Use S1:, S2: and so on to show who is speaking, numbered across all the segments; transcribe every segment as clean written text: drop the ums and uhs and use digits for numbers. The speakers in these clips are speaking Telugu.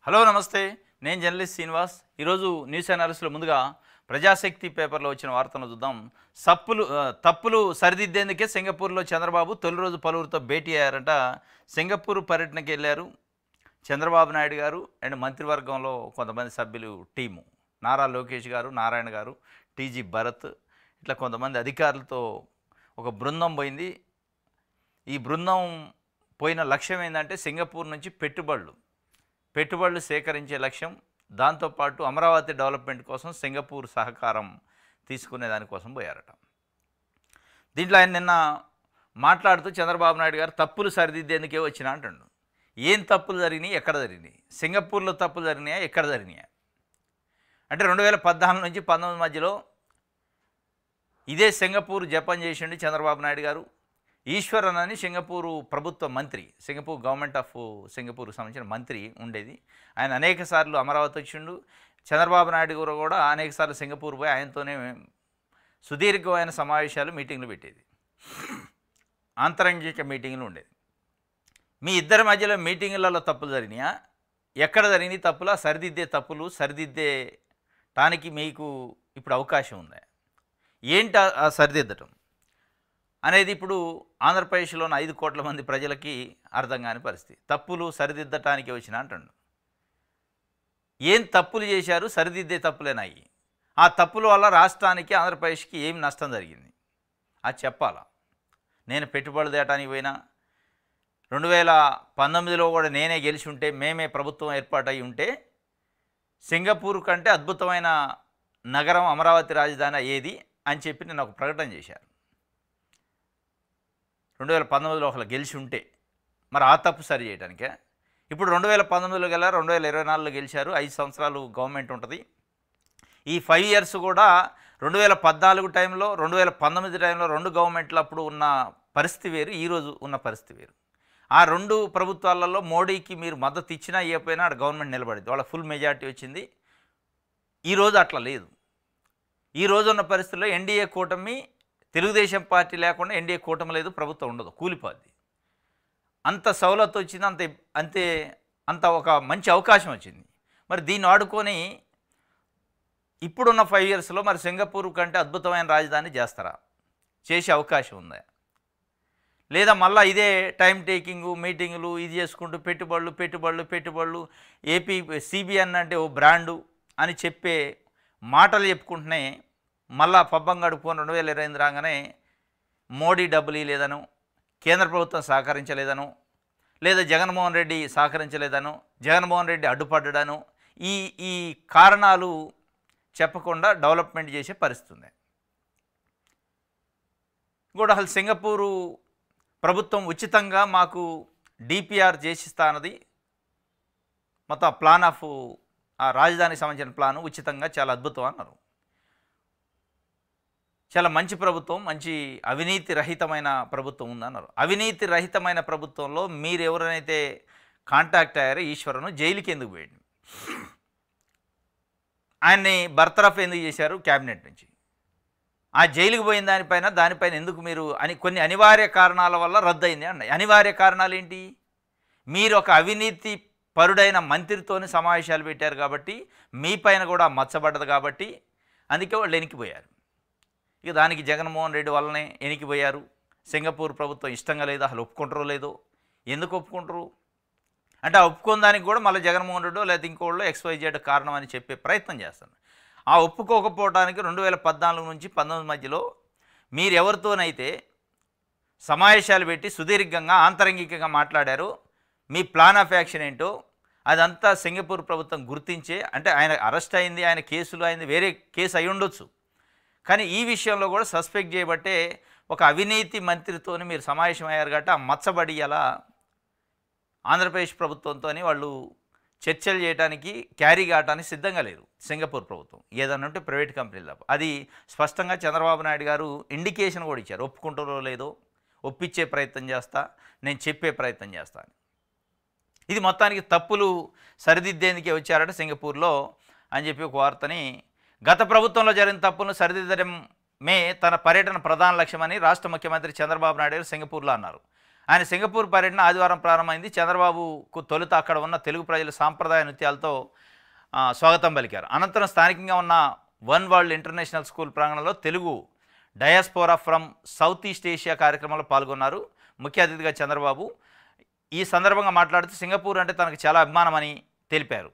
S1: హలో నమస్తే, నేను జర్నలిస్ట్ శ్రీనివాస్. ఈరోజు న్యూస్ అనాలిసిస్లో ముందుగా ప్రజాశక్తి పేపర్లో వచ్చిన వార్తను చూద్దాం. తప్పులు సరిదిద్దేందుకే సింగపూర్లో చంద్రబాబు తొలి రోజు పలువురితో భేటీ అయ్యారంట. సింగపూర్ పర్యటనకి వెళ్ళారు చంద్రబాబు నాయుడు గారు అండ్ మంత్రివర్గంలో కొంతమంది సభ్యులు టీము. నారా లోకేష్ గారు, నారాయణ గారు, టీజీ భరత్, ఇట్లా కొంతమంది అధికారులతో ఒక బృందం పోయింది. ఈ బృందం పోయిన లక్ష్యం ఏంటంటే సింగపూర్ నుంచి పెట్టుబడులు సేకరించే లక్ష్యం. దాంతోపాటు అమరావతి డెవలప్మెంట్ కోసం సింగపూర్ సహకారం తీసుకునే దానికోసం పోయారట. దీంట్లో ఆయన నిన్న మాట్లాడుతూ చంద్రబాబు నాయుడు గారు తప్పులు సరిదిద్దేందుకే వచ్చినా అంటాడు. ఏం తప్పులు జరిగినాయి, ఎక్కడ జరిగినాయి? సింగపూర్లో తప్పులు జరిగినాయా, ఎక్కడ జరిగినాయా అంటే 2014 నుంచి 19 మధ్యలో ఇదే సింగపూర్ జపం చేసిండు చంద్రబాబు నాయుడు గారు. ఈశ్వరన్ అని సింగపూరు ప్రభుత్వ మంత్రి, సింగపూర్ గవర్నమెంట్ ఆఫ్ సింగపూర్కి సంబంధించిన మంత్రి ఉండేది. ఆయన అనేక సార్లు అమరావతి వచ్చిండు. చంద్రబాబు నాయుడు గారు కూడా అనేక సార్లు సింగపూర్ పోయి ఆయనతోనే సుదీర్ఘమైన సమావేశాలు, మీటింగ్లు పెట్టేది, ఆంతరంగిక మీటింగ్లు ఉండేది. మీ ఇద్దరి మధ్యలో మీటింగులలో తప్పులు జరిగినాయా, ఎక్కడ జరిగినాయి తప్పులా, సరిదిద్దేటానికి మీకు ఇప్పుడు అవకాశం ఉందా? ఏంటి ఆ సరిదిద్దటం అనేది ఇప్పుడు ఆంధ్రప్రదేశ్లోని 5 కోట్ల మంది ప్రజలకి అర్థం కాని పరిస్థితి. తప్పులు సరిదిద్దటానికి వచ్చిన అంటాడు. ఏం తప్పులు చేశారు, సరిదిద్దే తప్పులేనాయి? ఆ తప్పుల వల్ల రాష్ట్రానికి, ఆంధ్రప్రదేశ్కి ఏం నష్టం జరిగింది అది చెప్పాలా. నేను పెట్టుబడులు తేటానికి పోయినా, 2019లో కూడా నేనే గెలిచి ఉంటే, మేమే ప్రభుత్వం ఏర్పాటై ఉంటే సింగపూర్ కంటే అద్భుతమైన నగరం అమరావతి రాజధాని ఏది అని చెప్పి నేను ఒక ప్రకటన చేశాను. 2019లో ఒకళ్ళు గెలిచి ఉంటే మరి ఆ తప్పు సరి చేయడానికే. ఇప్పుడు 2019లో గెలారు, 2024లో గెలిచారు. 5 సంవత్సరాలు గవర్నమెంట్ ఉంటుంది. ఈ 5 ఇయర్స్ కూడా 2014 టైంలో, 2019 టైంలో 2 గవర్నమెంట్లు అప్పుడు ఉన్న పరిస్థితి వేరు, ఈరోజు ఉన్న పరిస్థితి వేరు. ఆ 2 ప్రభుత్వాలలో మోడీకి మీరు మద్దతు ఇచ్చినా ఇవ్వకపోయినా అక్కడ గవర్నమెంట్ నిలబడింది, వాళ్ళ ఫుల్ మెజార్టీ వచ్చింది. ఈరోజు అట్లా లేదు. ఈరోజు ఉన్న పరిస్థితుల్లో ఎన్డీఏ కూటమి, తెలుగుదేశం పార్టీ లేకుండా ఎన్డీఏ కూటమి లేదు, ప్రభుత్వం ఉండదు, కూలిపోద్ది. అంత సౌలత్ వచ్చింది, అంత ఒక మంచి అవకాశం వచ్చింది. మరి దీన్ని ఆడుకొని ఇప్పుడున్న 5 ఇయర్స్లో మరి సింగపూర్ కంటే అద్భుతమైన రాజధాని చేస్తారా? చేసే అవకాశం ఉందా? లేదా మళ్ళీ ఇదే టైం టేకింగు, మీటింగులు ఇది చేసుకుంటూ పెట్టుబడులు ఏపీ సిబిఎన్ అంటే ఓ బ్రాండు అని చెప్పే మాటలు చెప్పుకుంటూనే మళ్ళా పబ్బం గడుపుకొని 2028 రాగానే మోడీ డబ్బులు ఇవ్వలేదను, కేంద్ర ప్రభుత్వం సహకరించలేదను, లేదా జగన్మోహన్ రెడ్డి సహకరించలేదను, జగన్మోహన్ రెడ్డి అడ్డుపడ్డాను, ఈ కారణాలు చెప్పకుండా డెవలప్మెంట్ చేసే పరిస్థితి ఉంది. కూడా అసలు సింగపూరు ప్రభుత్వం ఉచితంగా మాకు డిపిఆర్ చేసిస్తా అన్నది, మొత్తం ప్లాన్ ఆఫ్ ఆ రాజధానికి సంబంధించిన ప్లాను ఉచితంగా, చాలా అద్భుతం అన్నారు. చాలా మంచి ప్రభుత్వం, మంచి అవినీతి రహితమైన ప్రభుత్వం ఉందన్నారు. అవినీతి రహితమైన ప్రభుత్వంలో మీరు ఎవరైతే కాంటాక్ట్ అయ్యారో ఈశ్వరను, జైలుకి ఎందుకు పోయింది? ఆయన్ని బర్తరఫ్ ఎందుకు చేశారు క్యాబినెట్ నుంచి? ఆ జైలుకి పోయిన దానిపైన ఎందుకు మీరు కొన్ని అనివార్య కారణాల వల్ల రద్దయింది అన్నాయి. అనివార్య కారణాలు ఏంటి? మీరు ఒక అవినీతి పరుడైన మంత్రితోని సమావేశాలు పెట్టారు కాబట్టి, మీ పైన కూడా మచ్చబడ్డది కాబట్టి అందుకే వాళ్ళు వెనక్కిపోయారు. ఇక దానికి జగన్మోహన్ రెడ్డి వల్లనే వెనక్కిపోయారు. సింగపూర్ ప్రభుత్వం ఇష్టంగా లేదు, అసలు ఒప్పుకుంటారో లేదో. ఎందుకు ఒప్పుకుంటారు అంటే, ఆ ఒప్పుకున్న దానికి కూడా మళ్ళీ జగన్మోహన్ రెడ్డి లేదా ఇంకోళ్ళు XYZ కారణం అని చెప్పే ప్రయత్నం చేస్తాను. ఆ ఒప్పుకోకపోవడానికి 2014 నుంచి 19 మధ్యలో మీరు ఎవరితోనైతే సమావేశాలు పెట్టి సుదీర్ఘంగా ఆంతరంగికంగా మాట్లాడారో, మీ ప్లాన్ ఆఫ్ యాక్షన్ ఏంటో అదంతా సింగపూర్ ప్రభుత్వం గుర్తించే, అంటే ఆయన అరెస్ట్ అయింది, ఆయన కేసులు అయింది, వేరే కేసు అయి ఉండొచ్చు, కానీ ఈ విషయంలో కూడా సస్పెక్ట్ చేయబట్టే ఒక అవినీతి మంత్రితోని మీరు సమావేశం అయ్యారు కాబట్టి ఆ మచ్చబడి అలా ఆంధ్రప్రదేశ్ ప్రభుత్వంతో వాళ్ళు చర్చలు చేయడానికి, క్యారీ కావడానికి సిద్ధంగా లేరు సింగపూర్ ప్రభుత్వం. ఏదన్నా ఉంటే ప్రైవేట్ కంపెనీలు తప్ప. అది స్పష్టంగా చంద్రబాబు నాయుడు గారు ఇండికేషన్ కూడా ఇచ్చారు, ఒప్పుకుంటారో లేదో ఒప్పించే ప్రయత్నం చేస్తా, నేను చెప్పే ప్రయత్నం చేస్తాను. ఇది మొత్తానికి తప్పులు సరిదిద్దేందుకే వచ్చారట సింగపూర్లో అని చెప్పి ఒక వార్తని, గత ప్రభుత్వంలో జరిగిన తప్పులను సరిదిద్దడమే తన పర్యటన ప్రధాన లక్ష్యమని రాష్ట్ర ముఖ్యమంత్రి చంద్రబాబు నాయుడు గారు సింగపూర్లో అన్నారు. ఆయన సింగపూర్ పర్యటన ఆదివారం ప్రారంభమైంది. చంద్రబాబుకు తొలుత అక్కడ ఉన్న తెలుగు ప్రజలు సాంప్రదాయ నృత్యాలతో స్వాగతం పలికారు. అనంతరం స్థానికంగా ఉన్న వన్ వరల్డ్ ఇంటర్నేషనల్ స్కూల్ ప్రాంగణంలో Telugu diaspora from south east Asia కార్యక్రమంలో పాల్గొన్నారు ముఖ్య అతిథిగా చంద్రబాబు. ఈ సందర్భంగా మాట్లాడుతూ సింగపూర్ అంటే తనకు చాలా అభిమానమని తెలిపారు.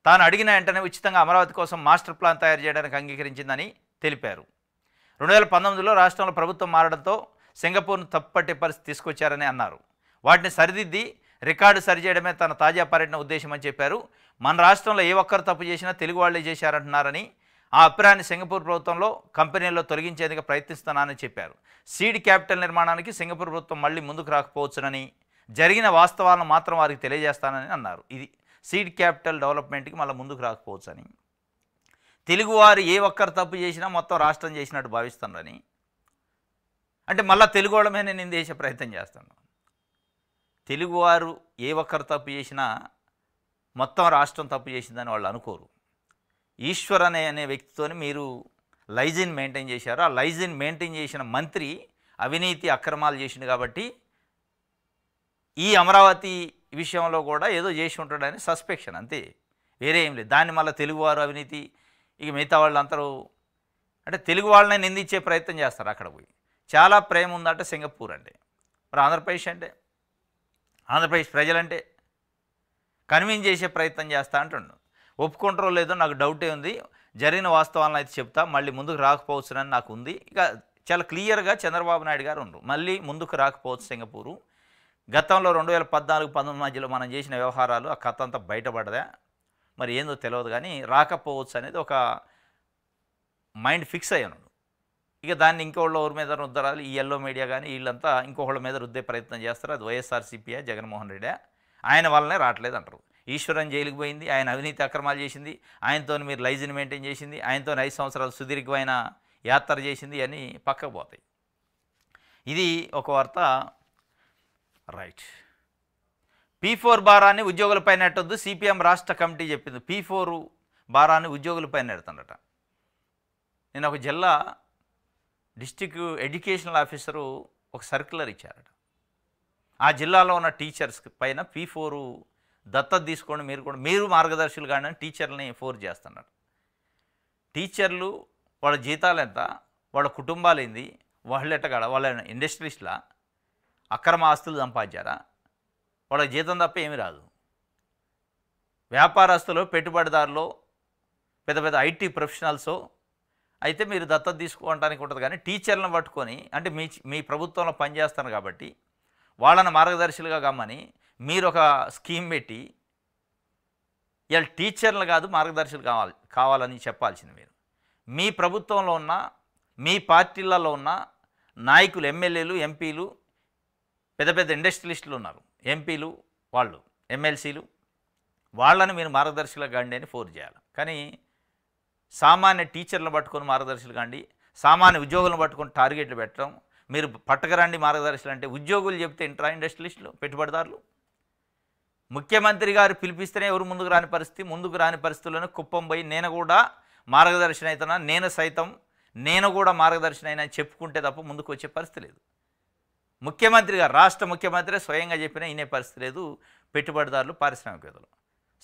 S1: తాను అడిగిన వెంటనే ఉచితంగా అమరావతి కోసం మాస్టర్ ప్లాన్ తయారు చేయడానికి అంగీకరించిందని తెలిపారు. 2019లో రాష్ట్రంలో ప్రభుత్వం మారడంతో సింగపూర్ను తప్పుపట్టే పరిస్థితి తీసుకొచ్చారని అన్నారు. వాటిని సరిదిద్ది రికార్డు సరిచేయడమే తన తాజా పర్యటన ఉద్దేశమని చెప్పారు. మన రాష్ట్రంలో ఏ ఒక్కరు తప్పు చేసినా తెలుగు వాళ్లే చేశారంటున్నారని, ఆ అభిప్రాయాన్ని సింగపూర్ ప్రభుత్వంలో కంపెనీల్లో తొలగించేందుకు ప్రయత్నిస్తున్నానని చెప్పారు. సీడ్ క్యాపిటల్ నిర్మాణానికి సింగపూర్ ప్రభుత్వం మళ్లీ ముందుకు రాకపోవచ్చునని, జరిగిన వాస్తవాలను మాత్రం వారికి తెలియజేస్తానని అన్నారు. ఇది సీడ్ క్యాపిటల్ డెవలప్మెంట్కి మళ్ళీ ముందుకు రాకపోవచ్చని, తెలుగువారు ఏ ఒక్కరు తప్పు చేసినా మొత్తం రాష్ట్రం చేసినట్టు భావిస్తున్నారని, అంటే మళ్ళీ తెలుగు వాళ్ళ మీద నేను చేసే ప్రయత్నం చేస్తాను. తెలుగువారు ఏ ఒక్కరు తప్పు చేసినా మొత్తం రాష్ట్రం తప్పు చేసిందని వాళ్ళు అనుకోరు. ఈశ్వర్ అనే వ్యక్తితోని మీరు లైజిన్ మెయింటైన్ చేశారు. ఆ లైజిన్ మెయింటైన్ చేసిన మంత్రి అవినీతి అక్రమాలు చేసిండు కాబట్టి ఈ అమరావతి విషయంలో కూడా ఏదో చేసి ఉంటాడని సస్పెక్షన్, అంతే, వేరే ఏం లేదు. దాన్ని మళ్ళీ తెలుగువారు అవినీతి, ఇక మిగతా వాళ్ళందరూ అంటే తెలుగు వాళ్ళనే నిందించే ప్రయత్నం చేస్తారు. అక్కడ పోయి చాలా ప్రేమ ఉందంటే సింగపూర్ అంటే, మరి ఆంధ్రప్రదేశ్ అంటే, ఆంధ్రప్రదేశ్ ప్రజలంటే కన్విన్స్ చేసే ప్రయత్నం చేస్తా అంటుండు. ఒప్పుకుంటారో లేదో నాకు డౌటే ఉంది. జరిగిన వాస్తవాలను అయితే చెప్తా, మళ్ళీ ముందుకు రాకపోవచ్చునని నాకు ఉంది. ఇక చాలా క్లియర్గా చంద్రబాబు నాయుడు గారు ఉండరు, మళ్ళీ ముందుకు రాకపోవచ్చు సింగపూరు. గతంలో 2014-19 మధ్యలో మనం చేసిన వ్యవహారాలు ఆ కథ అంతా బయటపడదా మరి ఏందో తెలియదు, కానీ రాకపోవచ్చు అనేది ఒక మైండ్ ఫిక్స్ అయ్యాను. ఇక దాన్ని ఇంకోళ్ళ ఊరి మీద రుద్దరాలు, ఈ ఎల్లో మీడియా కానీ వీళ్ళంతా ఇంకొకళ్ళ మీద రుద్దే ప్రయత్నం చేస్తారు. అది వైఎస్ఆర్సీపీయా జగన్మోహన్ రెడ్డి, ఆయన వల్లనే రావట్లేదు అంటారు. ఈశ్వరన్ జైలుకి పోయింది, ఆయన అవినీతి అక్రమాలు చేసింది, ఆయనతో మీరు లైజిన్ మెయింటైన్ చేసింది, ఆయనతో 5 సంవత్సరాలు సుదీర్ఘమైన యాత్ర చేసింది అని పక్కకు పోతాయి. ఇది ఒక వార్త. రైట్. P4 భారాన్ని ఉద్యోగులపై నెట్టొద్దు, సిపిఎం రాష్ట్ర కమిటీ చెప్పింది. P4 భారాన్ని ఉద్యోగులపై నెడుతుండట. నేను ఒక జిల్లా డిస్ట్రిక్ట్ ఎడ్యుకేషనల్ ఆఫీసరు ఒక సర్క్యులర్ ఇచ్చారట. ఆ జిల్లాలో ఉన్న టీచర్స్ పైన P4 దత్తత తీసుకోండి, మీరు మార్గదర్శులు కానీ టీచర్లని ఫోర్స్ చేస్తున్నారు. టీచర్లు వాళ్ళ జీతాలు ఎంత, వాళ్ళ కుటుంబాలు ఏంది, వాళ్ళు ఎట్టగాడ, వాళ్ళ ఇండస్ట్రీస్లా అక్రమ ఆస్తులు సంపాదించారా, వాళ్ళకి జీతం తప్ప ఏమీ రాదు. వ్యాపారస్తులు, పెట్టుబడిదారులు, పెద్ద పెద్ద ఐటీ ప్రొఫెషనల్స్ అయితే మీరు దత్తత తీసుకోవడానికి ఉంటుంది. కానీ టీచర్లను పట్టుకొని, అంటే మీ ప్రభుత్వంలో పనిచేస్తారు కాబట్టి వాళ్ళని మార్గదర్శులుగా గమ్మని మీరు ఒక స్కీమ్ పెట్టి ఇలా టీచర్లు కాదు మార్గదర్శులు కావాలని చెప్పాల్సింది మీరు. మీ ప్రభుత్వంలో ఉన్న, మీ పార్టీలలో ఉన్న నాయకులు, ఎమ్మెల్యేలు, ఎంపీలు, పెద్ద పెద్ద ఇండస్ట్రియలిస్టులు ఉన్నారు, ఎంపీలు, వాళ్ళు ఎమ్మెల్సీలు, వాళ్ళని మీరు మార్గదర్శులుగా కండి అని ఫోర్స్ చేయాలి. కానీ సామాన్య టీచర్లను పట్టుకొని మార్గదర్శులు కండి, సామాన్య ఉద్యోగులను పట్టుకొని టార్గెట్లు పెట్టడం, మీరు పట్టకరండి మార్గదర్శులు అంటే ఉద్యోగులు చెప్తే ఇంట్రా ఇండస్ట్రియలిస్టులు, పెట్టుబడిదారులు. ముఖ్యమంత్రి గారు పిలిపిస్తేనే ఎవరు ముందుకు రాని పరిస్థితి. ముందుకు రాని పరిస్థితుల్లోనే కుప్పం పోయి నేను కూడా మార్గదర్శనం అవుతున్నా, నేను కూడా మార్గదర్శనం అయినా చెప్పుకుంటే తప్ప ముందుకు వచ్చే పరిస్థితి లేదు. ముఖ్యమంత్రి గారు, రాష్ట్ర ముఖ్యమంత్రి స్వయంగా చెప్పినా ఇనే పరిస్థితి లేదు. పెట్టుబడిదారులు, పారిశ్రామికవేత్తలు,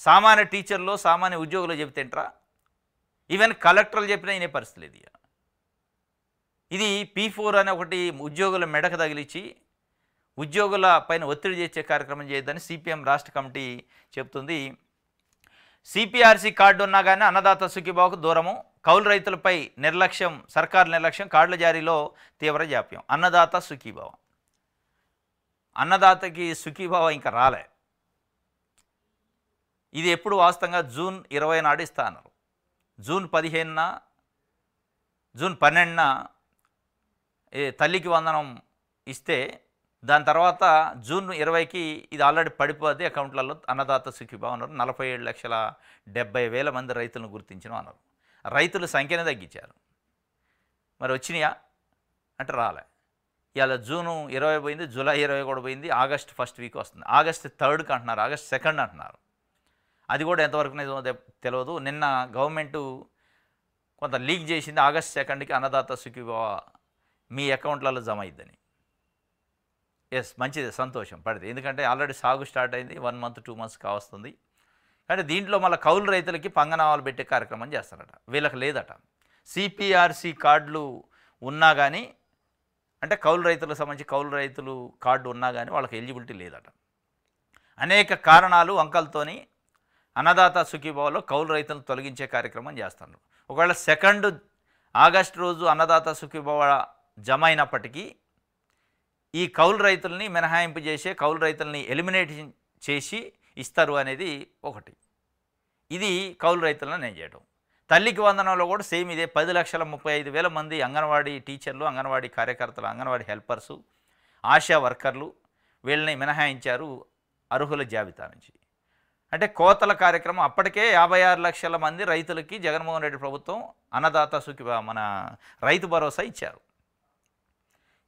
S1: సామాన్య టీచర్లు, సామాన్య ఉద్యోగులు చెబితేంట్రా, ఈవెన్ కలెక్టర్లు చెప్పినా ఇనే పరిస్థితి లేదు. ఇది P4 అనే ఒకటి ఉద్యోగుల మెడకు తగిలించి ఉద్యోగుల పైన ఒత్తిడి చేసే కార్యక్రమం చేయొద్దని సిపిఎం రాష్ట్ర కమిటీ చెబుతుంది. సిపిఆర్సి కార్డు ఉన్నా కానీ అన్నదాత సుఖీభావకు దూరము, కౌలు రైతులపై నిర్లక్ష్యం, సర్కారు నిర్లక్ష్యం, కార్డుల జారీలో తీవ్ర జాప్యం. అన్నదాత సుఖీభావ, అన్నదాతకి సుఖీభావ ఇంకా రాలే. ఇది ఎప్పుడు వాస్తవంగా జూన్ 20 నాడు ఇస్తా అన్నారు. జూన్ 15న, జూన్ 12న తల్లికి వందనం ఇస్తే, దాని తర్వాత జూన్ 20కి ఇది ఆల్రెడీ పడిపోతే అకౌంట్లలో అన్నదాత సుఖీభావ అన్నారు. 47,70,000 మంది రైతులను గుర్తించడం అన్నారు. రైతుల సంఖ్యను తగ్గించారు. మరి వచ్చినాయా అంటే రాలే. ఇవాళ జూన్ 20 పోయింది, జూలై 20 కూడా పోయింది, ఆగస్ట్ 1st వీక్ వస్తుంది. ఆగస్ట్ 3కి అంటున్నారు, ఆగస్ట్ 2nd అంటున్నారు. అది కూడా ఎంతవరకు నిజమో తెలియదు. నిన్న గవర్నమెంటు కొంత లీక్ చేసింది, ఆగస్ట్ 2కి అన్నదాత సుఖీభావ మీ అకౌంట్లలో జమ అయిద్దని. ఎస్, మంచిది, సంతోషం పడితే. ఎందుకంటే ఆల్రెడీ సాగు స్టార్ట్ అయింది, 1 మంత్ 2 మంత్స్ కావస్తుంది. కానీ దీంట్లో మళ్ళీ కౌలు రైతులకి పంగనామాలు పెట్టే కార్యక్రమం చేస్తారట, వీళ్ళకి లేదట. సిపిఆర్సి కార్డులు ఉన్నా కానీ, అంటే కౌలు రైతులకు సంబంధించి కౌలు రైతులు కార్డు ఉన్నా కానీ వాళ్ళకి ఎలిజిబిలిటీ లేదట. అనేక కారణాలు వంకలతోని అన్నదాత సుఖీభావలో కౌలు రైతులను తొలగించే కార్యక్రమం చేస్తున్నారు. ఒకవేళ 2 ఆగస్టు రోజు అన్నదాత సుఖీభావ జమ అయినప్పటికీ ఈ కౌలు రైతుల్ని మినహాయింపు చేసే, కౌలు రైతుల్ని ఎలిమినేట్ చేసి ఇస్తారు అనేది ఒకటి. ఇది కౌలు రైతులను నేను చేయడం. తల్లికి వందనంలో కూడా సేమ్ ఇదే. 10,35,000 మంది అంగన్వాడీ టీచర్లు, అంగన్వాడీ కార్యకర్తలు, అంగన్వాడీ హెల్పర్సు, ఆశా వర్కర్లు వీళ్ళని మినహాయించారు అర్హుల జాబితా నుంచి. అంటే కోతల కార్యక్రమం అప్పటికే 56 లక్షల మంది రైతులకి జగన్మోహన్ రెడ్డి ప్రభుత్వం అన్నదాత మన రైతు భరోసా ఇచ్చారు.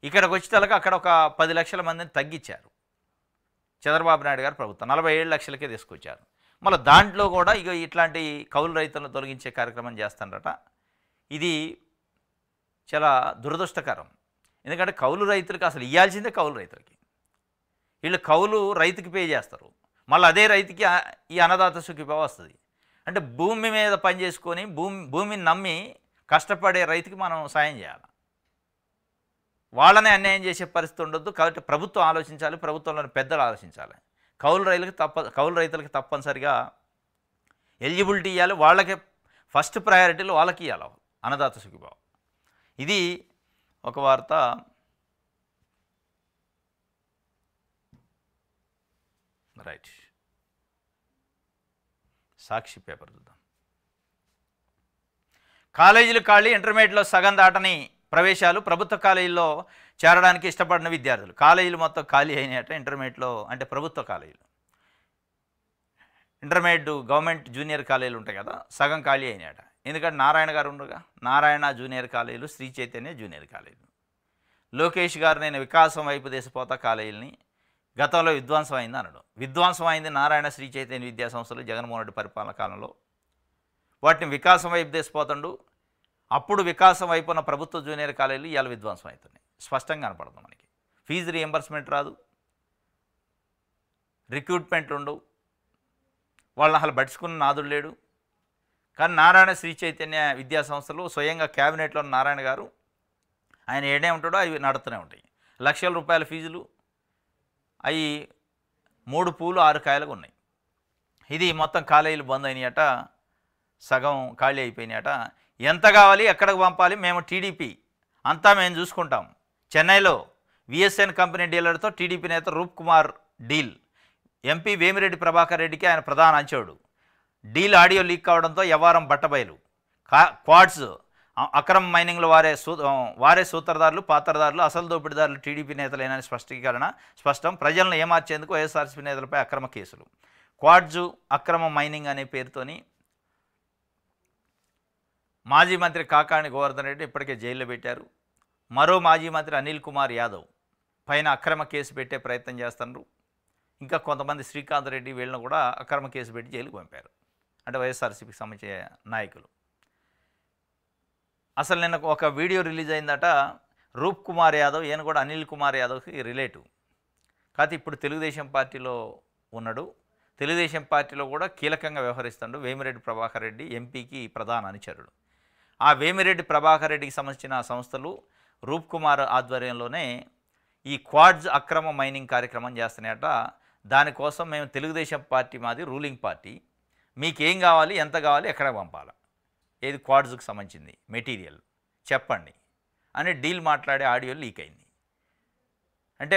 S1: ఇక్కడికి వచ్చేటలకు అక్కడ ఒక 10 లక్షల మందిని తగ్గించారు చంద్రబాబు నాయుడు గారు ప్రభుత్వం, 47 లక్షలకే తీసుకొచ్చారు. మళ్ళీ దాంట్లో కూడా ఇక ఇట్లాంటి కౌలు రైతులను తొలగించే కార్యక్రమం చేస్తారట. ఇది చాలా దురదృష్టకరం. ఎందుకంటే కౌలు రైతులకి అసలు ఇవ్వాల్సిందే కౌలు రైతులకి, వీళ్ళు కౌలు రైతుకి పే చేస్తారు, మళ్ళీ అదే రైతుకి ఈ అన్నదాత సుఖీభావ వస్తుంది. అంటే భూమి మీద పని చేసుకొని భూమిని నమ్మి కష్టపడే రైతుకి మనం సాయం చేయాలి, వాళ్ళనే అన్యాయం చేసే పరిస్థితి ఉండొద్దు. కాబట్టి ప్రభుత్వం ఆలోచించాలి, ప్రభుత్వంలోని పెద్దలు ఆలోచించాలి. కౌలు రైతులకి తప్పనిసరిగా ఎలిజిబిలిటీ ఇవ్వాలి, వాళ్ళకే ఫస్ట్ ప్రయారిటీలు వాళ్ళకి ఇవ్వాలి అన్నదాత సుఖీభావ. ఇది ఒక వార్త. రైట్, సాక్షి పేపర్ చూద్దాం. కాలేజీలు ఖాళీ, ఇంటర్మీడియట్లో సగం దాటని ప్రవేశాలు, ప్రభుత్వ కాలేజీల్లో చేరడానికి ఇష్టపడిన విద్యార్థులు. కాలేజీలు మొత్తం ఖాళీ అయినాయట ఇంటర్మీడియట్లో, అంటే ప్రభుత్వ కాలేజీలు. ఇంటర్మీడియట్ గవర్నమెంట్ జూనియర్ కాలేజీలు ఉంటాయి కదా, సగం ఖాళీ అయినాయట. ఎందుకంటే నారాయణ గారు ఉండగా, నారాయణ జూనియర్ కాలేజీలు, శ్రీ చైతన్య జూనియర్ కాలేజీలు. లోకేష్ గారు నేను వికాసం వైపు దేశపోతా కాలేజీలని గతంలో విధ్వంసం అయింది అన్నాడు. విధ్వంసం అయింది నారాయణ శ్రీ చైతన్య విద్యా సంస్థలు జగన్మోహన్ రెడ్డి పరిపాలన కాలంలో. వాటిని వికాసం వైపు దేశపోతాడు. అప్పుడు వికాసం వైపు ఉన్న ప్రభుత్వ జూనియర్ కాలేజీలు ఇవాళ విధ్వంసం అవుతున్నాయి, స్పష్టంగా కనపడుతుంది మనకి. ఫీజు రీఎంబర్స్మెంట్ రాదు, రిక్రూట్మెంట్ ఉండవు, వాళ్ళని అసలు పట్టించుకున్న నాదుడు లేడు. కానీ నారాయణ శ్రీ చైతన్య విద్యా సంస్థలు స్వయంగా క్యాబినెట్లో ఉన్న నారాయణ గారు, ఆయన ఏడే ఉంటాడో అవి నడుతూనే ఉంటాయి. లక్షల రూపాయల ఫీజులు, అవి 3 పూలు 6 కాయలుగా ఉన్నాయి. ఇది మొత్తం కాలేజీలు బంద్ అయినాయట, సగం ఖాళీ అయిపోయినాయట. ఎంత కావాలి, ఎక్కడికి పంపాలి, మేము టీడీపీ అంతా మేము చూసుకుంటాం. చెన్నైలో విఎస్ఎన్ కంపెనీ డీలర్తో టీడీపీ నేత రూప్ కుమార్ డీల్. ఎంపీ వేమిరెడ్డి ప్రభాకర్ రెడ్డికి ఆయన ప్రధాన అంచెడు. డీల్ ఆడియో లీక్ కావడంతో వ్యవహారం బట్టబయలు. క్వాడ్స్ అక్రమ మైనింగ్లో వారే సూత్రధారులు, పాత్రధారులు, అసలు దోపిడీదారులు టీడీపీ నేతలేనని స్పష్టం. ప్రజలను ఏమార్చేందుకు వైఎస్ఆర్సీపీ నేతలపై అక్రమ కేసులు. క్వాడ్జు అక్రమ మైనింగ్ అనే పేరుతోని మాజీ మంత్రి కాకాణి గోవర్ధన్ రెడ్డి ఇప్పటికే జైల్లో పెట్టారు. మరో మాజీ మంత్రి అనిల్ కుమార్ యాదవ్ పైన అక్రమ కేసు పెట్టే ప్రయత్నం చేస్తున్నారు. ఇంకా కొంతమంది శ్రీకాంత్ రెడ్డి వీళ్ళను కూడా అక్రమ కేసు పెట్టి జైలుకు పంపారు, అంటే వైఎస్ఆర్సీపీకి సంబంధించిన నాయకులు. అసలు నిన్న ఒక వీడియో రిలీజ్ అయిందట, రూప్ కుమార్ యాదవ్, ఈయన కూడా అనిల్ కుమార్ యాదవ్కి రిలేటివ్. కాకపోతే ఇప్పుడు తెలుగుదేశం పార్టీలో ఉన్నాడు. తెలుగుదేశం పార్టీలో కూడా కీలకంగా వ్యవహరిస్తాడు. వేమిరెడ్డి ప్రభాకర్ రెడ్డి ఎంపీకి ప్రధాన అనుచరుడు. ఆ వేమిరెడ్డి ప్రభాకర్ రెడ్డికి సంబంధించిన సంస్థలు రూప్ కుమార్ ఆధ్వర్యంలోనే ఈ క్వాడ్స్ అక్రమ మైనింగ్ కార్యక్రమం చేస్తున్నాయట. దానికోసం మేము తెలుగుదేశం పార్టీ, మాది రూలింగ్ పార్టీ, మీకేం కావాలి, ఎంత కావాలి, ఎక్కడ పంపాలి, ఏది క్వాడ్స్కి సంబంధించింది మెటీరియల్ చెప్పండి అని డీల్ మాట్లాడే ఆడియో లీక్ అయింది. అంటే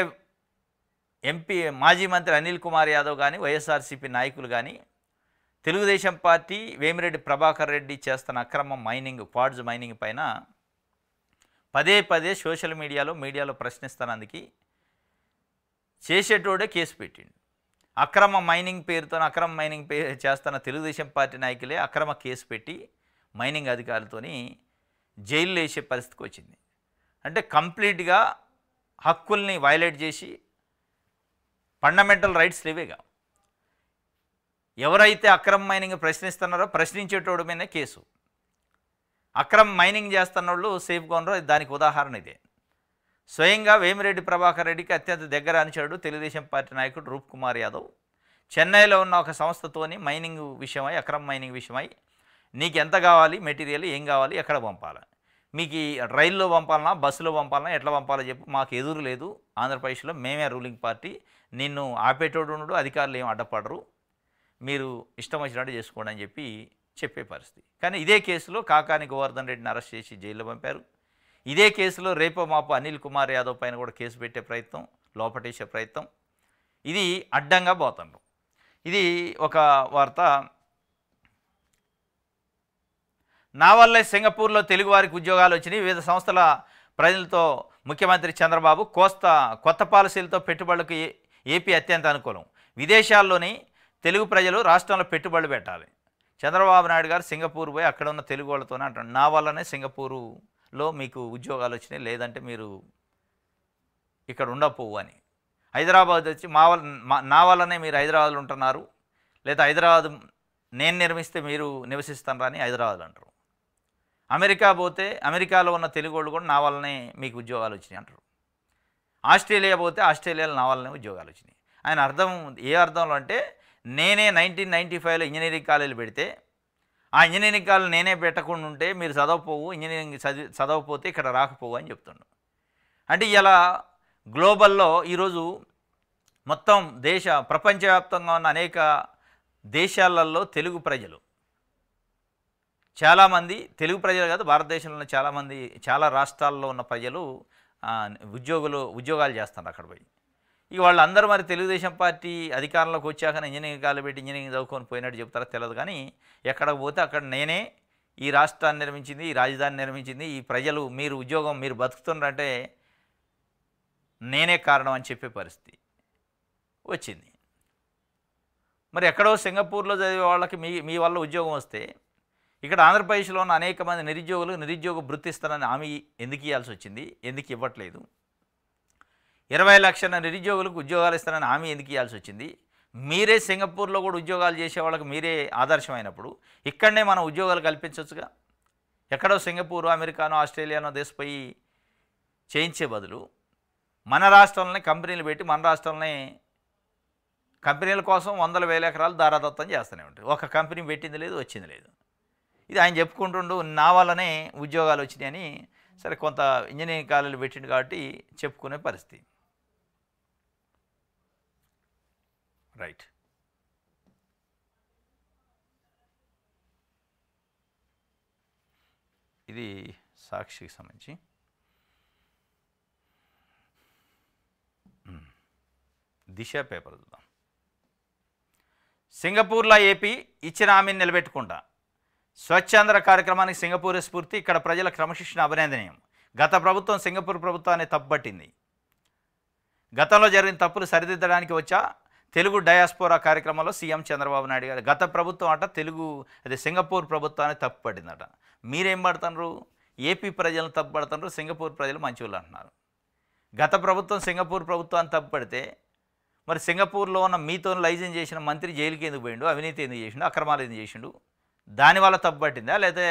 S1: ఎంపీ మాజీ మంత్రి అనిల్ కుమార్ యాదవ్ కానీ, వైఎస్ఆర్సీపీ నాయకులు కానీ తెలుగుదేశం పార్టీ వేమిరెడ్డి ప్రభాకర్ రెడ్డి చేస్తున్న అక్రమ మైనింగ్, క్వాడ్స్ మైనింగ్ పైన పదే పదే సోషల్ మీడియాలో ప్రశ్నిస్తున్నందుకు చేసేటోడే కేసు పెట్టిండు. అక్రమ మైనింగ్ పేరుతో అక్రమ మైనింగ్ చేస్తున్న తెలుగుదేశం పార్టీ నాయకులే అక్రమ కేసు పెట్టి మైనింగ్ అధికారులతోని జైల్లో వేసే పరిస్థితికి వచ్చింది. అంటే కంప్లీట్గా హక్కుల్ని వైలేట్ చేసి, ఫండమెంటల్ రైట్స్ లేవేగా. ఎవరైతే అక్రమ మైనింగ్ ప్రశ్నిస్తున్నారో ప్రశ్నించేటోడు మీదనే కేసు. అక్రమ మైనింగ్ చేస్తున్న వాళ్ళు సేఫ్గా ఉన్నారో దానికి ఉదాహరణ ఇదే. స్వయంగా వేమిరెడ్డి ప్రభాకర్ రెడ్డికి అత్యంత దగ్గర అనుచరుడు తెలుగుదేశం పార్టీ నాయకుడు రూప్ కుమార్ యాదవ్ చెన్నైలో ఉన్న ఒక సంస్థతోని మైనింగ్ విషయమై అక్రమ మైనింగ్ విషయమై నీకు ఎంత కావాలి మెటీరియల్ ఏం కావాలి ఎక్కడ పంపాలి మీకు ఈ రైల్లో పంపాలన్నా బస్సులో పంపాలన్నా ఎట్లా పంపాలో చెప్పు మాకు ఎదురు లేదు ఆంధ్రప్రదేశ్లో మేమే రూలింగ్ పార్టీ నిన్ను ఆపేటోడు ఉండడు అధికారులు ఏం అడ్డపడరు మీరు ఇష్టం వచ్చినట్టు చేసుకోండి అని చెప్పే పరిస్థితి. కానీ ఇదే కేసులో కాకాని గోవర్ధన్ రెడ్డిని అరెస్ట్ చేసి జైల్లో పంపారు. ఇదే కేసులో రేపో మాపో అనిల్ కుమార్ యాదవ్ పైన కూడా కేసు పెట్టే ప్రయత్నం లోపటేసే ప్రయత్నం ఇది అడ్డంగా పోతారు. ఇది ఒక వార్త. నా వల్లే సింగపూర్లో తెలుగు వారికి ఉద్యోగాలు వచ్చినాయి. వివిధ సంస్థల ప్రజలతో ముఖ్యమంత్రి చంద్రబాబు కొత్త పాలసీలతో పెట్టుబడులకు ఏపీ అత్యంత అనుకూలం. విదేశాల్లోని తెలుగు ప్రజలు రాష్ట్రంలో పెట్టుబడులు పెట్టాలి. చంద్రబాబు నాయుడు గారు సింగపూర్ పోయి అక్కడ ఉన్న తెలుగు వాళ్ళతోనే అంటాడు నా వల్లనే సింగపూరులో మీకు ఉద్యోగాలు వచ్చినాయి లేదంటే మీరు ఇక్కడ ఉండకపోవు అని. హైదరాబాద్ వచ్చి నా వల్లనే మీరు హైదరాబాద్లో ఉంటున్నారు లేదా హైదరాబాద్ నేను నిర్మిస్తే మీరు నివసిస్తాను అని హైదరాబాద్ అంటారు. అమెరికా పోతే అమెరికాలో ఉన్న తెలుగు వాళ్ళు కూడా నా వల్లనే మీకు ఉద్యోగాలు వచ్చినాయి అంటారు. ఆస్ట్రేలియా పోతే ఆస్ట్రేలియాలో నా వల్లనే ఉద్యోగాలు వచ్చినాయి. ఆయన అర్థం ఏ అర్థంలో అంటే నేనే 1995లో ఇంజనీరింగ్ కాలేజీలు పెడితే ఆ ఇంజనీరింగ్ కాలేజీ నేనే పెట్టకుండా ఉంటే మీరు చదవపోవు ఇంజనీరింగ్ చదవకపోతే ఇక్కడ రాకపోవు అని చెప్తుండు. అంటే ఇలా గ్లోబల్లో ఈరోజు మొత్తం ప్రపంచవ్యాప్తంగా ఉన్న అనేక దేశాలలో తెలుగు ప్రజలు చాలామంది తెలుగు ప్రజలు కాదు భారతదేశంలో ఉన్న చాలామంది చాలా రాష్ట్రాల్లో ఉన్న ప్రజలు ఉద్యోగాలు చేస్తున్నారు అక్కడ పోయి. ఇక వాళ్ళందరూ మరి తెలుగుదేశం పార్టీ అధికారంలోకి వచ్చాక ఇంజనీరింగ్ కాలేజ్ పెట్టి ఇంజనీరింగ్ చదువుకొని పోయినట్టు చెప్తారో తెలియదు. కానీ ఎక్కడికి పోతే అక్కడ నేనే ఈ రాష్ట్రాన్ని నిర్మించింది ఈ రాజధాని నిర్మించింది ఈ ప్రజలు మీరు ఉద్యోగం మీరు బతుకుతున్నారంటే నేనే కారణం అని చెప్పే పరిస్థితి వచ్చింది. మరి ఎక్కడో సింగపూర్లో చదివే వాళ్ళకి మీ వల్ల ఉద్యోగం వస్తే ఇక్కడ ఆంధ్రప్రదేశ్లో ఉన్న అనేక మంది నిరుద్యోగ భృతి ఇస్తానని హామీ ఎందుకు ఇవ్వాల్సి వచ్చింది ఎందుకు ఇవ్వట్లేదు? 20 లక్షల నిరుద్యోగులకు ఉద్యోగాలు ఇస్తానని హామీ ఎందుకు ఇవ్వాల్సి వచ్చింది? మీరే సింగపూర్లో కూడా ఉద్యోగాలు చేసే వాళ్ళకి మీరే ఆదర్శమైనప్పుడు ఇక్కడనే మనం ఉద్యోగాలు కల్పించవచ్చుగా. ఎక్కడో సింగపూర్ అమెరికానో ఆస్ట్రేలియానో దేశపోయి చేయించే బదులు మన రాష్ట్రంలోనే కంపెనీలు పెట్టి మన రాష్ట్రంలోనే కంపెనీల కోసం 100,000 ఎకరాలు దారాదత్తం చేస్తూనే ఉంటారు. ఒక కంపెనీ పెట్టింది లేదు వచ్చింది లేదు. ఇది ఆయన చెప్పుకుంటుండు నా వల్లనే ఉద్యోగాలు వచ్చినాయని. సరే కొంత ఇంజనీరింగ్ కాలేజీలు పెట్టిండు కాబట్టి చెప్పుకునే పరిస్థితి. రైట్. ఇది సాక్షికి సంబంధించి దిశ పేపర్ చూద్దాం. సింగపూర్లో ఏపీ ఇచ్చిన హామీని నిలబెట్టుకుంటా స్వచ్ఛాంధ్ర కార్యక్రమానికి సింగపూర్ స్ఫూర్తి ఇక్కడ ప్రజల క్రమశిక్షణ అభినందనీయం. గత ప్రభుత్వం సింగపూర్ ప్రభుత్వాన్ని తప్పుపట్టింది. గతంలో జరిగిన తప్పులు సరిదిద్దడానికి వచ్చా తెలుగు డయాస్పోరా కార్యక్రమంలో సీఎం చంద్రబాబు నాయుడు గారు గత ప్రభుత్వం సింగపూర్ ప్రభుత్వాన్ని తప్పుపట్టిందట. మీరేం పడుతున్నారు? ఏపీ ప్రజలను తప్పుపడుతున్నారు, సింగపూర్ ప్రజలు మంచివాళ్ళు అంటున్నారు. గత ప్రభుత్వం సింగపూర్ ప్రభుత్వాన్ని తప్పుపడితే మరి సింగపూర్లో ఉన్న మీతో లైజెన్స్ చేసిన మంత్రి జైలుకి ఎందుకు పోయిండు, అవినీతి ఎందుకు చేసిండు, అక్రమాలు ఎందుకు చేసిండు, దానివల్ల తప్పుపట్టిందా లేదా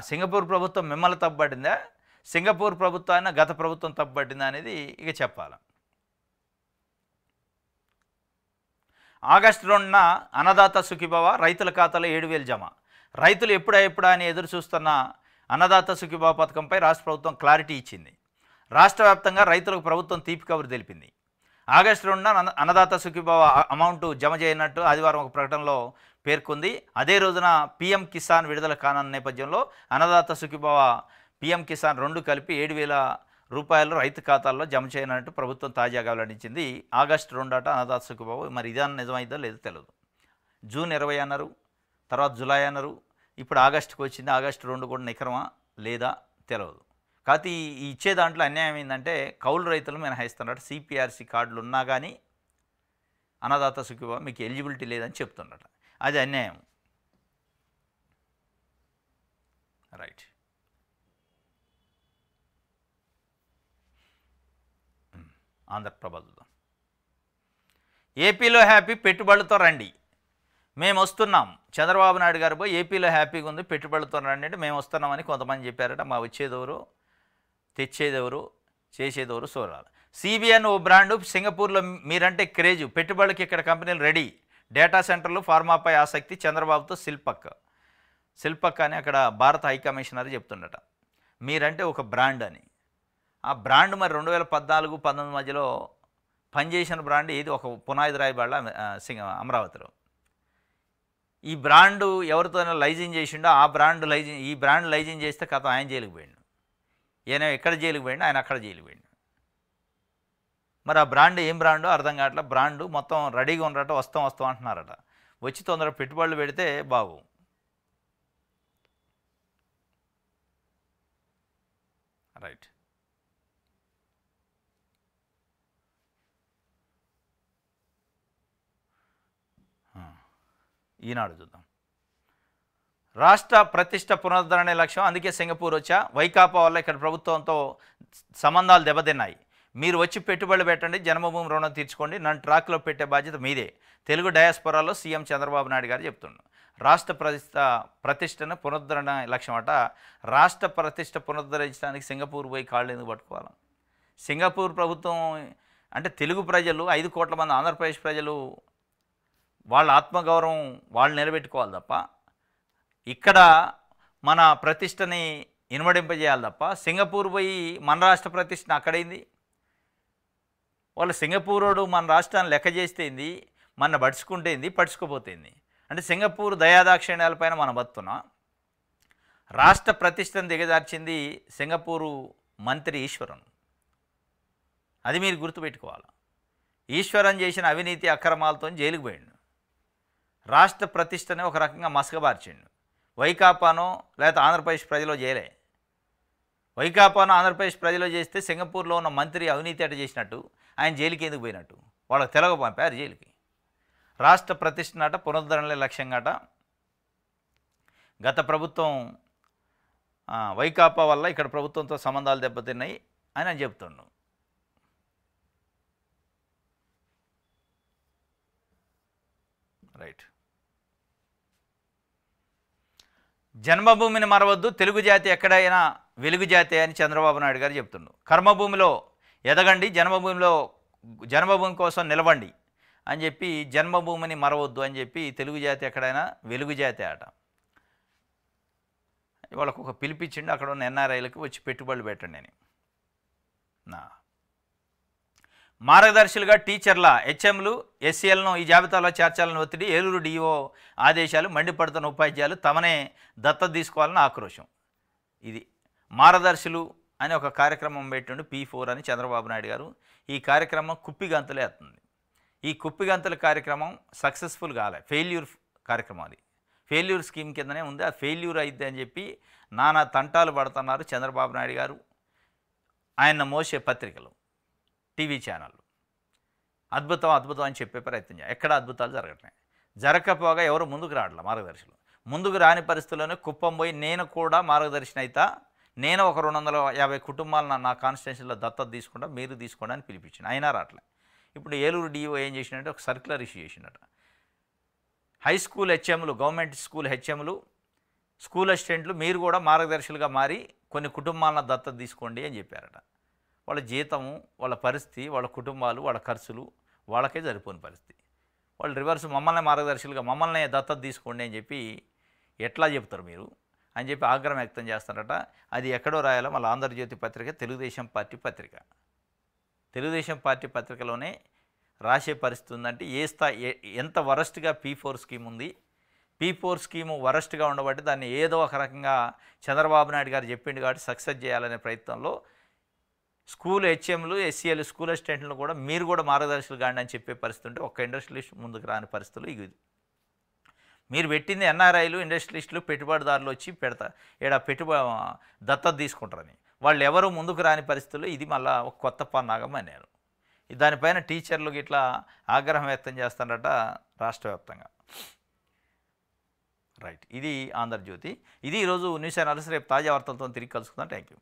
S1: సింగపూర్ ప్రభుత్వం మిమ్మల్ని తప్పుపట్టిందా, సింగపూర్ ప్రభుత్వాన్ని గత ప్రభుత్వం తప్పుపట్టిందా అనేది ఇక చెప్పాలి. ఆగస్టు 2న అన్నదాత సుఖీభవ రైతుల ఖాతాలో 7,000 జమ. రైతులు ఎప్పుడా అని ఎదురు చూస్తున్న అన్నదాత సుఖీభవ పథకంపై రాష్ట్ర ప్రభుత్వం క్లారిటీ ఇచ్చింది. రాష్ట్ర వ్యాప్తంగా రైతులకు ప్రభుత్వం తీపి కబురు తెలిపింది. ఆగస్టు 2న అన్నదాత సుఖీభవ అమౌంట్ జమ చేయనట్టు ఆదివారం ఒక ప్రకటనలో పేర్కొంది. అదే రోజున పీఎం కిసాన్ విడుదల కానున్న నేపథ్యంలో అన్నదాత సుఖీభవ పీఎం కిసాన్ 2 కలిపి 7,000 రూపాయలు రైతు ఖాతాల్లో జమ చేయనట్టు ప్రభుత్వం తాజాగా వెల్లడించింది. ఆగస్టు 2 అన్నదాత సుఖీభవ. మరి ఇదాన్ని నిజమైందో లేదో తెలియదు. జూన్ 20 అన్నారు, తర్వాత జూలై అన్నారు, ఇప్పుడు ఆగస్టుకు వచ్చింది. ఆగస్టు 2 కూడా నికరమా లేదా తెలియదు. కాకపోతే ఈ ఇచ్చే దాంట్లో అన్యాయం ఏంటంటే కౌలు రైతులు మినహాయిస్తున్నట్టు సిపిఆర్సి కార్డులు ఉన్నా కానీ అన్నదాత సుఖీభవ మీకు ఎలిజిబిలిటీ లేదని చెప్తున్నట్టు. అది అన్యాయం. రైట్. ఆంధ్రప్రభ చూద్దాం. ఏపీలో హ్యాపీ పెట్టుబడులతో రండి మేము వస్తున్నాం. చంద్రబాబు నాయుడు గారు పోయి ఏపీలో హ్యాపీగా ఉంది పెట్టుబడులతో రండి అంటే మేము వస్తున్నామని కొంతమంది చెప్పారట. మా వచ్చేదెవరు తెచ్చేదెవరు చేసేదోరు సోరాలు. సిబిఎన్ ఓ బ్రాండు, సింగపూర్లో మీరంటే క్రేజు, పెట్టుబడికి ఇక్కడ కంపెనీలు రెడీ, డేటా సెంటర్లు, ఫార్మాపై ఆసక్తి, చంద్రబాబుతో శిల్పక్ అని అక్కడ భారత హైకమిషనర్ చెప్తుండట. మీరంటే ఒక బ్రాండ్ అని. ఆ బ్రాండ్ మరి 2014-19 మధ్యలో పనిచేసిన బ్రాండ్ ఏది? ఒక పునాది రాయబడ్డ అమరావతిలో. ఈ బ్రాండు ఎవరితోనైనా లైజింగ్ చేసిండో ఈ బ్రాండ్ లైజింగ్ చేస్తే కథ ఆయన జైలుకి పోయిండు. ఈయన ఎక్కడ జైలుకి పోయిండు, ఆయన అక్కడ జైలుకి పోయిండు. మరి ఆ బ్రాండ్ ఏం బ్రాండో అర్థం కావట్లే. బ్రాండు మొత్తం రెడీగా ఉండరట, వస్తాం అంటున్నారట. వచ్చి తొందరగా పెట్టుబడులు పెడితే బాగు. రైట్. ఈనాడు చూద్దాం. రాష్ట్ర ప్రతిష్ట పునరుద్ధరణే లక్ష్యం, అందుకే సింగపూర్ వచ్చా. వైకాపా వల్ల ఇక్కడ ప్రభుత్వంతో సంబంధాలు దెబ్బతిన్నాయి. మీరు వచ్చి పెట్టుబడులు పెట్టండి, జన్మభూమి రుణం తీర్చుకోండి, నన్ను ట్రాక్లో పెట్టే బాధ్యత మీదే. తెలుగు డయాస్పోరాలో సీఎం చంద్రబాబు నాయుడు గారు చెప్తున్నారు. రాష్ట్ర ప్రతిష్టను పునరుద్ధరణ లక్ష్యం అట. రాష్ట్ర ప్రతిష్ట పునరుద్ధరించడానికి సింగపూర్ పోయి కాళ్ళు ఎందుకు పట్టుకోవాలి? సింగపూర్ ప్రభుత్వం అంటే తెలుగు ప్రజలు 5 కోట్ల మంది ఆంధ్రప్రదేశ్ ప్రజలు వాళ్ళ ఆత్మగౌరవం వాళ్ళు నిలబెట్టుకోవాలి తప్ప, ఇక్కడ మన ప్రతిష్టని ఇనుమడింపజేయాలి తప్ప, సింగపూర్ పోయి మన రాష్ట్ర ప్రతిష్టను అక్కడైంది. వాళ్ళు సింగపూరోడు మన రాష్ట్రాన్ని లెక్క చేస్తేంది, మన పడుచుకుంటేంది, పడుచుకోపోతేంది. అంటే సింగపూర్ దయాదాక్షిణ్యాలపైన మనం బతున్నాం. రాష్ట్ర ప్రతిష్టను దిగజార్చింది సింగపూరు మంత్రి ఈశ్వరన్. అది మీరు గుర్తుపెట్టుకోవాలి. ఈశ్వరన్ చేసిన అవినీతి అక్రమాలతో జైలుకు పోయిండు. రాష్ట్ర ప్రతిష్టనే ఒక రకంగా మసకబార్చిండు. వైకాపానో లేకపోతే ఆంధ్రప్రదేశ్ ప్రజలో చేయలే. వైకాపాను ఆంధ్రప్రదేశ్ ప్రజలో చేస్తే సింగపూర్లో ఉన్న మంత్రి అవినీతి అట చేసినట్టు ఆయన జైలుకి ఎందుకు పోయినట్టు వాళ్ళకి తెలగ పంపారు జైలుకి. రాష్ట్ర ప్రతిష్టనట పునరుద్ధరణలే లక్ష్యంగాట. గత ప్రభుత్వం వైకాపా వల్ల ఇక్కడ ప్రభుత్వంతో సంబంధాలు దెబ్బతిన్నాయి అని అని చెప్తుండు. రైట్. జన్మభూమిని మరవద్దు, తెలుగు జాతి ఎక్కడైనా వెలుగు జాతి అని చంద్రబాబు నాయుడు గారు చెప్తుండు. కర్మభూమిలో ఎదగండి, జన్మభూమి కోసం నిలవండి అని చెప్పి జన్మభూమిని మరవద్దు అని చెప్పి తెలుగు జాతి ఎక్కడైనా వెలుగు జాతి ఆట. వాళ్ళకు ఒక పిలిపించిండి, అక్కడ ఉన్న ఎన్ఆర్ఐలకి వచ్చి పెట్టుబడులు పెట్టండి అని. మార్గదర్శులుగా టీచర్ల, హెచ్ఎంలు, ఎస్సీఎల్ను ఈ జాబితాలో చేర్చాలని ఒత్తిడి, ఏలూరు డిఓ ఆదేశాలు, మండిపడుతున్న ఉపాధ్యాయులు తమనే దత్తత తీసుకోవాలని ఆక్రోశం. ఇది మార్గదర్శులు అని ఒక కార్యక్రమం పెట్టిండు P4 అని చంద్రబాబు నాయుడు గారు. ఈ కార్యక్రమం కుప్పిగంతులే అవుతుంది. ఈ కుప్పిగంతుల కార్యక్రమం సక్సెస్ఫుల్ కాలే, ఫెయిల్యూర్ కార్యక్రమం. అది ఫెయిల్యూర్ స్కీమ్ కిందనే ఉంది. అది ఫెయిల్యూర్ అయిద్ది అని చెప్పి నానా తంటాలు పడుతున్నారు చంద్రబాబు నాయుడు గారు, ఆయన మోసే పత్రికలు, టీవీ ఛానళ్ళు. అద్భుతం అని చెప్పే ప్రయత్నం చేయాలి. ఎక్కడ అద్భుతాలు జరగట్లేదు. జరగకపోగా ఎవరు ముందుకు రావట్లే. మార్గదర్శులు ముందుకు రాని పరిస్థితుల్లోనే కుప్పం పోయి నేను కూడా మార్గదర్శిని అయితా, నేను ఒక 250 కుటుంబాలను నా కాన్స్టిట్యూషన్లో దత్తత తీసుకుంటా, మీరు తీసుకోండి అని పిలిపించింది. అయినా రావట్లే. ఇప్పుడు ఏలూరు డిఓ ఏం చేసినట్టే ఒక సర్క్యులర్ ఇష్యూ చేసినట్ట. హై స్కూల్ హెచ్ఎంలు, గవర్నమెంట్ స్కూల్ హెచ్ఎంలు, స్కూల్ అసిస్టెంట్లు మీరు కూడా మార్గదర్శులుగా మారి కొన్ని కుటుంబాలను దత్తత తీసుకోండి అని చెప్పారట. వాళ్ళ జీతము, వాళ్ళ పరిస్థితి, వాళ్ళ కుటుంబాలు, వాళ్ళ ఖర్చులు వాళ్ళకే సరిపోని పరిస్థితి. వాళ్ళు రివర్స్ మమ్మల్ని మార్గదర్శులుగా మమ్మల్ని దత్తత తీసుకోండి అని చెప్పి ఎట్లా చెప్తారు మీరు అని చెప్పి ఆగ్రహం వ్యక్తం చేస్తారట. అది ఎక్కడో రాయాలో మళ్ళీ ఆంధ్రజ్యోతి పత్రిక, తెలుగుదేశం పార్టీ పత్రిక. తెలుగుదేశం పార్టీ పత్రికలోనే రాసే పరిస్థితి ఉందంటే ఎంత వరస్ట్గా P4 స్కీమ్ ఉంది. P4 స్కీము వరస్ట్గా ఉండబట్టి దాన్ని ఏదో ఒక రకంగా చంద్రబాబు నాయుడు గారు చెప్పిండు కాబట్టి సక్సెస్ చేయాలనే ప్రయత్నంలో స్కూల్ హెచ్ఎంలు, ఎస్సీఎల్, స్కూల్ అసిస్టెంట్లు కూడా మీరు కూడా మార్గదర్శులు కాండి అని చెప్పే పరిస్థితి ఉంటే ఒక్క ఇండస్ట్రియలిస్ట్ ముందుకు రాని పరిస్థితులు ఇది. మీరు పెట్టింది ఎన్ఆర్ఐలు, ఇండస్ట్రియలిస్టులు, పెట్టుబడిదారులు వచ్చి దత్తత తీసుకుంటారని. వాళ్ళు ఎవరు ముందుకు రాని పరిస్థితుల్లో ఇది మళ్ళీ ఒక కొత్త పన్నాగం అన్నారు. దానిపైన టీచర్లు ఇట్లా ఆగ్రహం వ్యక్తం చేస్తారట రాష్ట్ర వ్యాప్తంగా. రైట్. ఇది ఆంధ్రజ్యోతి. ఇది ఈరోజు న్యూస్ అనాలిసిస్. రేపు తాజా వార్తలతో తిరిగి కలుసుకుందాం. Thank you.